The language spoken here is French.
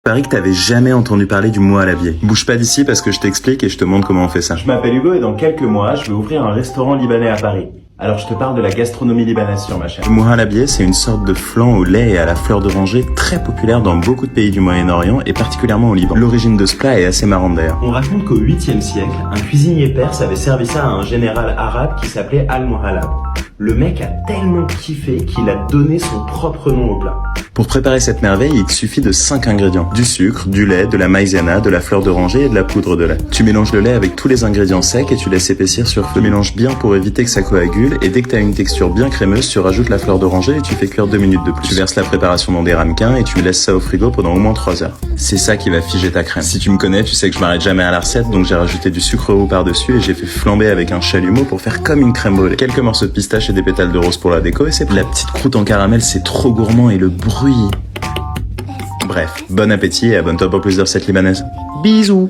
Parie que t'avais jamais entendu parler du mouha à la biais. Bouge pas d'ici parce que je t'explique et je te montre comment on fait ça. Je m'appelle Hugo et dans quelques mois, je vais ouvrir un restaurant libanais à Paris. Alors je te parle de la gastronomie libanaise sur ma chaîne. Le mouha à la biais, c'est une sorte de flan au lait et à la fleur d'oranger très populaire dans beaucoup de pays du Moyen-Orient et particulièrement au Liban. L'origine de ce plat est assez marrante d'ailleurs. On raconte qu'au 8e siècle, un cuisinier perse avait servi ça à un général arabe qui s'appelait Al-Muhallab. Le mec a tellement kiffé qu'il a donné son propre nom au plat. Pour préparer cette merveille, il te suffit de 5 ingrédients. Du sucre, du lait, de la maïzena, de la fleur d'oranger et de la poudre de lait. Tu mélanges le lait avec tous les ingrédients secs et tu laisses épaissir sur feu. Tu mélanges bien pour éviter que ça coagule et dès que tu as une texture bien crémeuse, tu rajoutes la fleur d'oranger et tu fais cuire 2 minutes de plus. Tu verses la préparation dans des ramequins et tu laisses ça au frigo pendant au moins 3 heures. C'est ça qui va figer ta crème. Si tu me connais, tu sais que je m'arrête jamais à la recette, donc j'ai rajouté du sucre roux par-dessus et j'ai fait flamber avec un chalumeau pour faire comme une crème brûlée. Quelques morceaux de pistache et des pétales de rose pour la déco et c'est la petite croûte en caramel, c'est trop gourmand et le bruit. Bref, bon appétit et abonne-toi pour plus de recettes libanaises. Bisous!